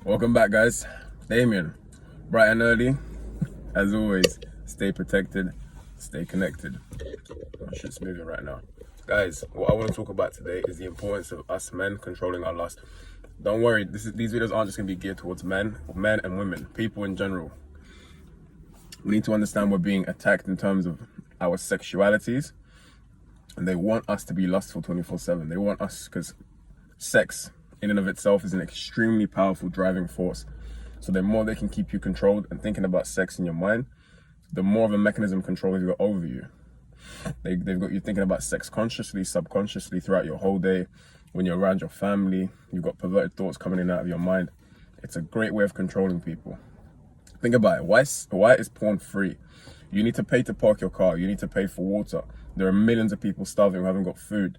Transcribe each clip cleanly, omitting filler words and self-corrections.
Welcome back, guys. Damien, bright and early. As always, stay protected, stay connected. My shit's moving right now. Guys, what I want to talk about today is the importance of us men controlling our lust. Don't worry, these videos aren't just going to be geared towards men and women, people in general. We need to understand we're being attacked in terms of our sexualities, and they want us to be lustful 24/7. They want us, because sex in and of itself is an extremely powerful driving force. So the more they can keep you controlled and thinking about sex in your mind, the more of a mechanism control they've got over you. They've got you thinking about sex consciously, subconsciously throughout your whole day. When you're around your family, you've got perverted thoughts coming in and out of your mind. It's a great way of controlling people. Think about it. Why is porn free? You need to pay to park your car. You need to pay for water. There are millions of people starving who haven't got food.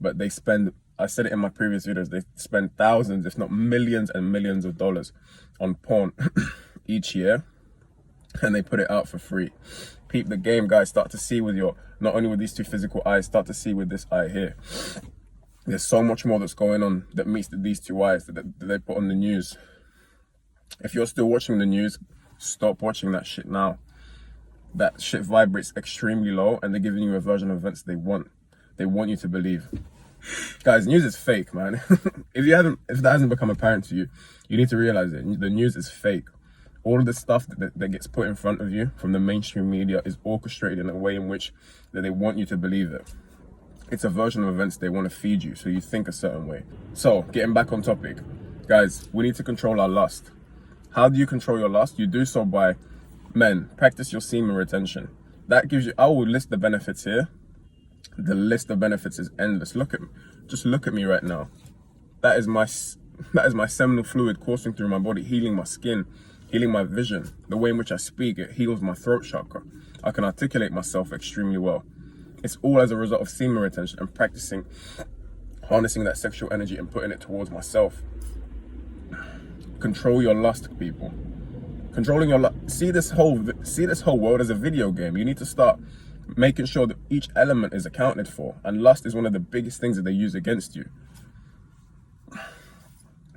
But they spend, I said it in my previous videos, they spend thousands, if not millions and millions of dollars on porn each year. And they put it out for free. Peep the game, guys. Start to see with your, not only with these two physical eyes, start to see with this eye here. There's so much more that's going on that meets these two eyes that they put on the news. If you're still watching the news, stop watching that shit now. That shit vibrates extremely low, and they're giving you a version of events they want. They want you to believe. Guys, news is fake, man. If that hasn't become apparent to you, you need to realize it. The news is fake. All of the stuff that gets put in front of you from the mainstream media is orchestrated in a way in which that they want you to believe it. It's a version of events they want to feed you, so you think a certain way. So, getting back on topic, guys, we need to control our lust. How do you control your lust? You do so by, men, practice your semen retention. That gives you, I will list the benefits here. The list of benefits is endless. Just look at me right now. That is my seminal fluid coursing through my body, healing my skin, healing my vision. The way in which I speak, it heals my throat chakra. I can articulate myself extremely well. It's all as a result of semen retention and practicing harnessing that sexual energy and putting it towards myself. Control your lust, people. Controlling your lust. See this whole world as a video game. You need to start making sure that each element is accounted for. And lust is one of the biggest things that they use against you.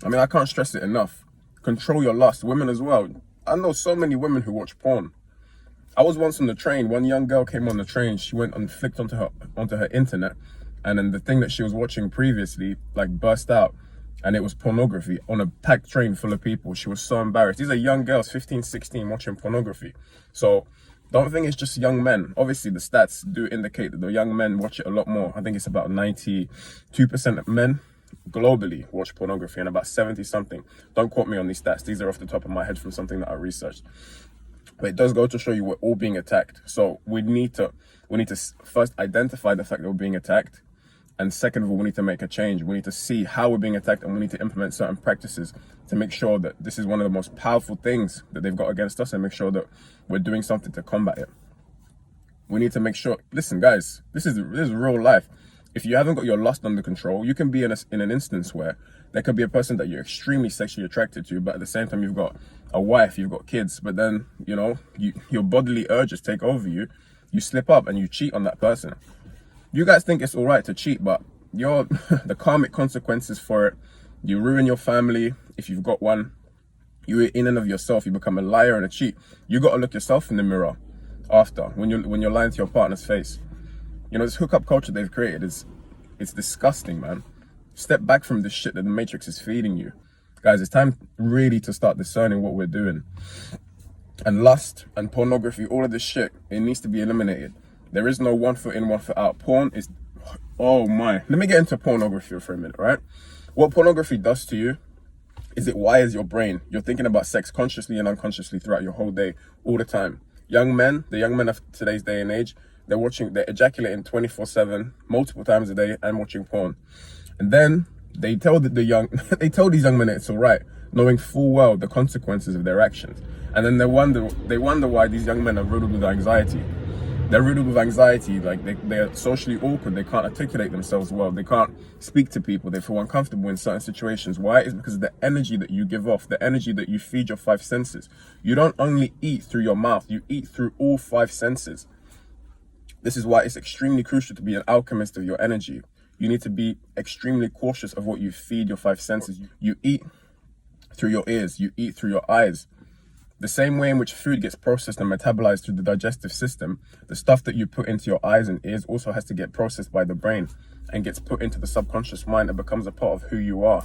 I mean, I can't stress it enough. Control your lust. Women as well. I know so many women who watch porn. I was once on the train. One young girl came on the train. She went and flicked onto her internet, and then the thing that she was watching previously like burst out, and it was pornography on a packed train full of people. She was so embarrassed. These are young girls, 15, 16, watching pornography. So don't think it's just young men. Obviously, the stats do indicate that the young men watch it a lot more. I think it's about 92% of men globally watch pornography, and about 70 something. Don't quote me on these stats. These are off the top of my head from something that I researched. But it does go to show you we're all being attacked. So we need to first identify the fact that we're being attacked. And second of all, we need to make a change. We need to see how we're being attacked, and we need to implement certain practices to make sure that this is one of the most powerful things that they've got against us, and make sure that we're doing something to combat it. We need to make sure, listen guys, this is real life. If you haven't got your lust under control, you can be in an instance where there could be a person that you're extremely sexually attracted to, but at the same time you've got a wife, you've got kids, but then, you know, your bodily urges take over you, you slip up and you cheat on that person. You guys think it's all right to cheat, but the karmic consequences for it, you ruin your family if you've got one. You in and of yourself, you become a liar and a cheat. You got to look yourself in the mirror after, when you're lying to your partner's face. You know, this hookup culture they've created it's disgusting, man. Step back from this shit that the Matrix is feeding you. Guys, it's time really to start discerning what we're doing. And lust and pornography, all of this shit, it needs to be eliminated. There is no 1 foot in, 1 foot out. Porn is, oh my. Let me get into pornography for a minute, right? What pornography does to you is it wires your brain. You're thinking about sex consciously and unconsciously throughout your whole day, all the time. The young men of today's day and age, they're ejaculating 24/7, multiple times a day, and watching porn. And then they tell these young men it's all right, knowing full well the consequences of their actions. And then they wonder why these young men are riddled with anxiety. They're riddled with anxiety, like they're socially awkward, they can't articulate themselves well, they can't speak to people, they feel uncomfortable in certain situations. Why? It's because of the energy that you give off, the energy that you feed your 5 senses. You don't only eat through your mouth, you eat through all 5 senses. This is why it's extremely crucial to be an alchemist of your energy. You need to be extremely cautious of what you feed your 5 senses. You eat through your ears, you eat through your eyes. The same way in which food gets processed and metabolized through the digestive system, the stuff that you put into your eyes and ears also has to get processed by the brain and gets put into the subconscious mind and becomes a part of who you are.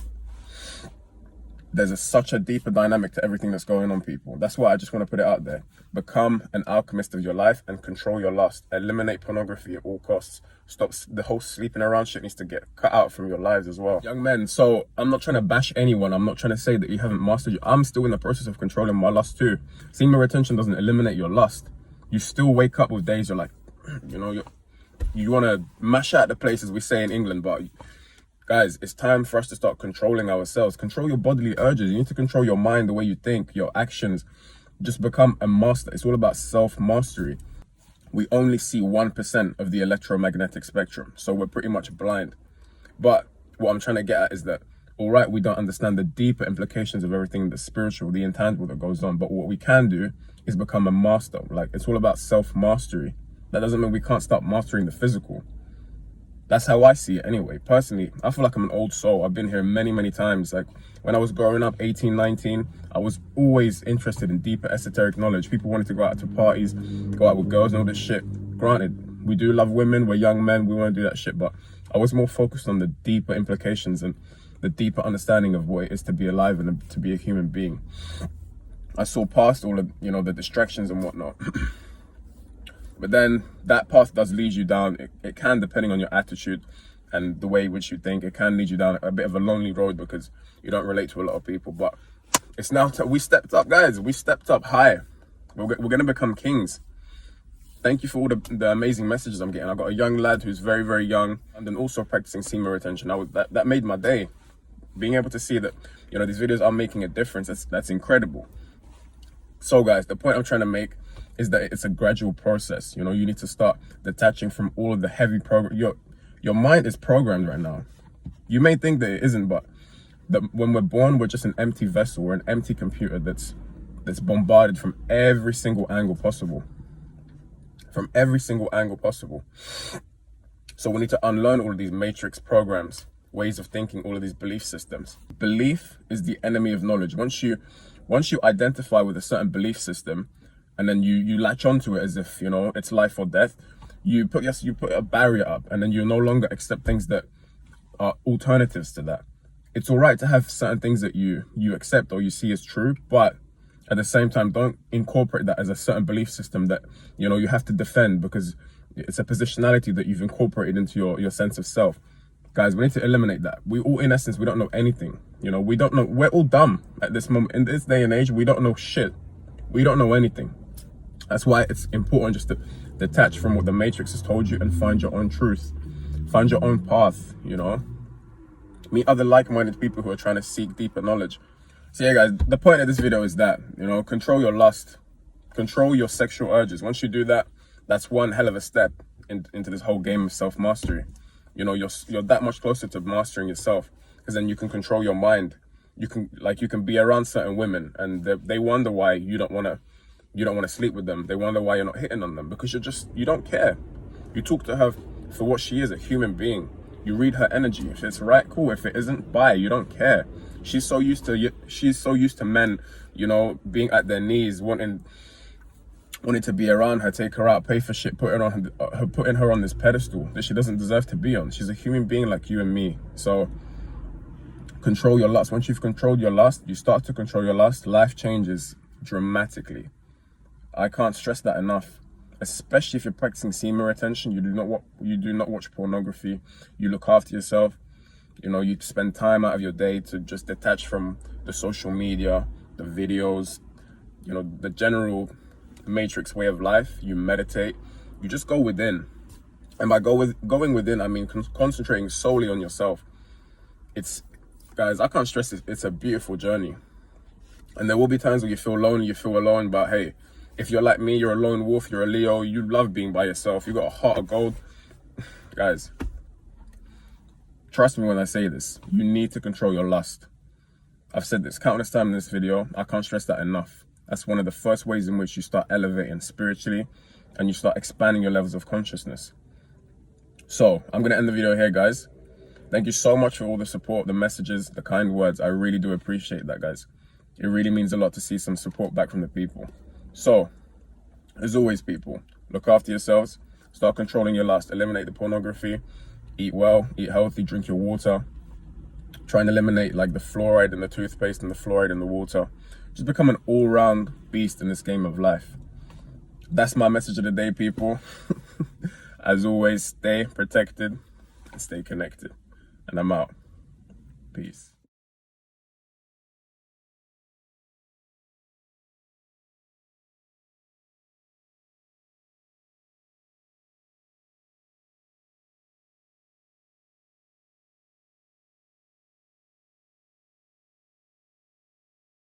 There's such a deeper dynamic to everything that's going on, people. That's why I just want to put it out there. Become an alchemist of your life and control your lust. Eliminate pornography at all costs. Stop the whole sleeping around shit needs to get cut out from your lives as well. Young men, so I'm not trying to bash anyone. I'm not trying to say that you haven't mastered it. I'm still in the process of controlling my lust too. Semen retention doesn't eliminate your lust. You still wake up with days you're like, you want to mash out the place, as we say in England, but guys, it's time for us to start controlling ourselves. Control your bodily urges. You need to control your mind, the way you think, your actions. Just become a master. It's all about self-mastery. We only see 1% of the electromagnetic spectrum, so we're pretty much blind. But what I'm trying to get at is that, all right, we don't understand the deeper implications of everything, the spiritual, the intangible that goes on. But what we can do is become a master. Like, it's all about self-mastery. That doesn't mean we can't start mastering the physical. That's how I see it anyway. Personally, I feel like I'm an old soul. I've been here many, many times. Like when I was growing up, 18, 19, I was always interested in deeper esoteric knowledge. People wanted to go out to parties, go out with girls and all this shit. Granted, we do love women. We're young men. We want to do that shit. But I was more focused on the deeper implications and the deeper understanding of what it is to be alive and to be a human being. I saw past all of, the distractions and whatnot. But then that path does lead you down. It can, depending on your attitude and the way in which you think, it can lead you down a bit of a lonely road because you don't relate to a lot of people. But it's now, we stepped up, guys. We stepped up high. We're going to become kings. Thank you for all the amazing messages I'm getting. I've got a young lad who's very, very young and then also practicing semen retention. That made my day. Being able to see that, these videos are making a difference, that's incredible. So guys, the point I'm trying to make is that it's a gradual process. You need to start detaching from all of the heavy program. Your mind is programmed right now. You may think that it isn't, but when we're born, we're just an empty vessel. We're an empty computer that's bombarded from every single angle possible. From every single angle possible. So we need to unlearn all of these matrix programs, ways of thinking, all of these belief systems. Belief is the enemy of knowledge. Once you identify with a certain belief system, and then you latch onto it as if, it's life or death, you put a barrier up, and then you no longer accept things that are alternatives to that. It's all right to have certain things that you accept or you see as true, but at the same time, don't incorporate that as a certain belief system that, you have to defend because it's a positionality that you've incorporated into your sense of self. Guys, we need to eliminate that. We all, in essence, we don't know anything. We don't know. We're all dumb at this moment. In this day and age, we don't know shit. We don't know anything. That's why it's important just to detach from what the Matrix has told you and find your own truth. Find your own path, Meet other like-minded people who are trying to seek deeper knowledge. So yeah, guys, the point of this video is that, control your lust. Control your sexual urges. Once you do that, that's one hell of a step into this whole game of self-mastery. You're that much closer to mastering yourself because then you can control your mind. You can be around certain women and they wonder why you don't want to sleep with them. They wonder why you're not hitting on them because you don't care. You talk to her for what she is, a human being. You read her energy. If it's right, cool. If it isn't, bye. You don't care. She's so used to men, being at their knees, wanting to be around her, take her out, pay for shit, putting her on this pedestal that she doesn't deserve to be on. She's a human being like you and me. So control your lust. Once you've controlled your lust, you start to control your lust, life changes dramatically. I can't stress that enough. Especially if you're practicing semen retention, you do not watch pornography. You look after yourself. You spend time out of your day to just detach from the social media, the videos, the general matrix way of life. You meditate. You just go within. And by going within, I mean concentrating solely on yourself. Guys, I can't stress it. It's a beautiful journey. And there will be times where you feel lonely, you feel alone, but hey, if you're like me, you're a lone wolf, you're a Leo, you love being by yourself, you got a heart of gold. Guys, trust me when I say this, you need to control your lust. I've said this countless times in this video, I can't stress that enough. That's one of the first ways in which you start elevating spiritually and you start expanding your levels of consciousness. So, I'm going to end the video here, guys. Thank you so much for all the support, the messages, the kind words. I really do appreciate that, guys. It really means a lot to see some support back from the people. So, as always, people, look after yourselves, start controlling your lust, eliminate the pornography, eat well, eat healthy, drink your water, try and eliminate like the fluoride in the toothpaste and the fluoride in the water. Just become an all-round beast in this game of life. That's my message of the day, people. As always, stay protected and stay connected. And I'm out. Peace.